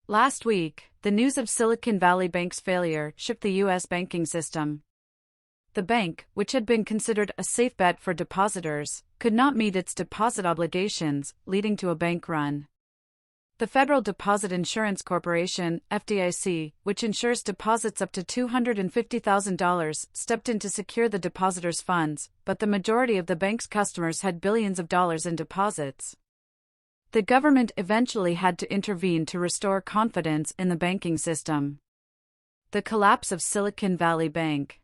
Last week, the news of Silicon Valley Bank's failure shook the U.S. banking system. The bank, which had been considered a safe bet for depositors, could not meet its deposit obligations, leading to a bank run. The Federal Deposit Insurance Corporation, FDIC, which insures deposits up to $250,000, stepped in to secure the depositors' funds, but the majority of the bank's customers had billions of dollars in deposits. The government eventually had to intervene to restore confidence in the banking system. The collapse of Silicon Valley Bank.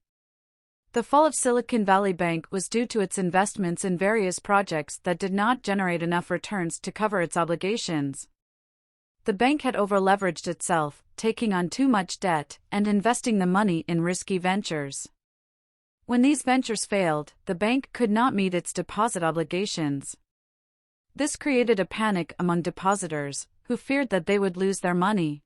The fall of Silicon Valley Bank was due to its investments in various projects that did not generate enough returns to cover its obligations. The bank had over-leveraged itself, taking on too much debt, and investing the money in risky ventures. When these ventures failed, the bank could not meet its deposit obligations. This created a panic among depositors, who feared that they would lose their money.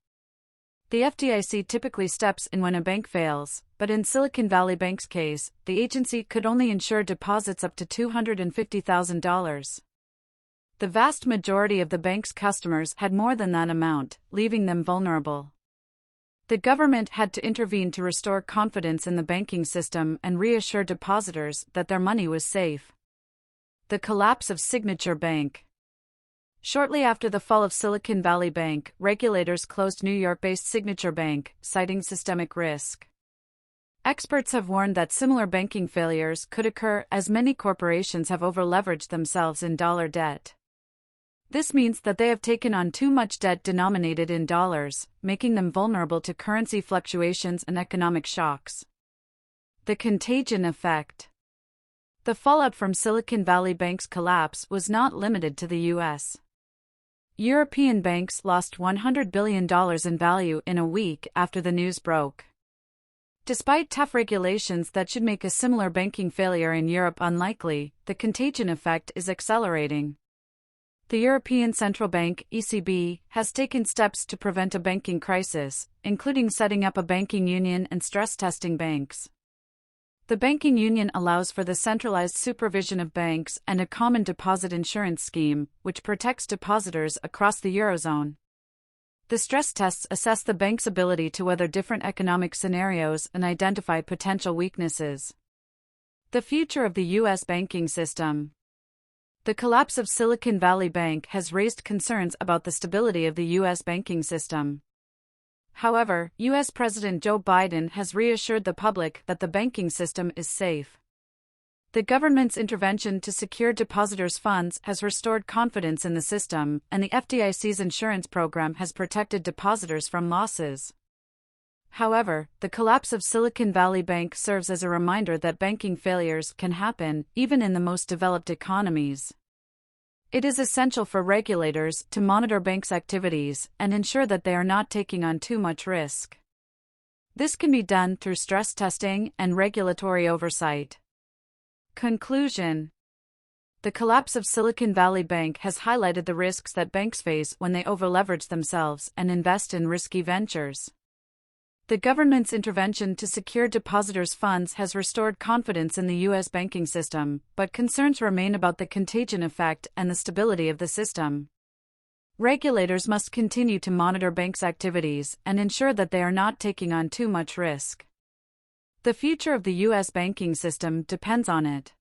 The FDIC typically steps in when a bank fails, but in Silicon Valley Bank's case, the agency could only insure deposits up to $250,000. The vast majority of the bank's customers had more than that amount, leaving them vulnerable. The government had to intervene to restore confidence in the banking system and reassure depositors that their money was safe. The collapse of Signature Bank. Shortly after the fall of Silicon Valley Bank, regulators closed New York-based Signature Bank, citing systemic risk. Experts have warned that similar banking failures could occur as many corporations have over-leveraged themselves in dollar debt. This means that they have taken on too much debt denominated in dollars, making them vulnerable to currency fluctuations and economic shocks. The contagion effect. The fallout from Silicon Valley Bank's collapse was not limited to the U.S. European banks lost $100 billion in value in a week after the news broke. Despite tough regulations that should make a similar banking failure in Europe unlikely, the contagion effect is accelerating. The European Central Bank, ECB, has taken steps to prevent a banking crisis, including setting up a banking union and stress testing banks. The banking union allows for the centralized supervision of banks and a common deposit insurance scheme, which protects depositors across the Eurozone. The stress tests assess the bank's ability to weather different economic scenarios and identify potential weaknesses. The future of the U.S. banking system. The collapse of Silicon Valley Bank has raised concerns about the stability of the U.S. banking system. However, U.S. President Joe Biden has reassured the public that the banking system is safe. The government's intervention to secure depositors' funds has restored confidence in the system, and the FDIC's insurance program has protected depositors from losses. However, the collapse of Silicon Valley Bank serves as a reminder that banking failures can happen, even in the most developed economies. It is essential for regulators to monitor banks' activities and ensure that they are not taking on too much risk. This can be done through stress testing and regulatory oversight. Conclusion. The collapse of Silicon Valley Bank has highlighted the risks that banks face when they over-leverage themselves and invest in risky ventures. The government's intervention to secure depositors' funds has restored confidence in the U.S. banking system, but concerns remain about the contagion effect and the stability of the system. Regulators must continue to monitor banks' activities and ensure that they are not taking on too much risk. The future of the U.S. banking system depends on it.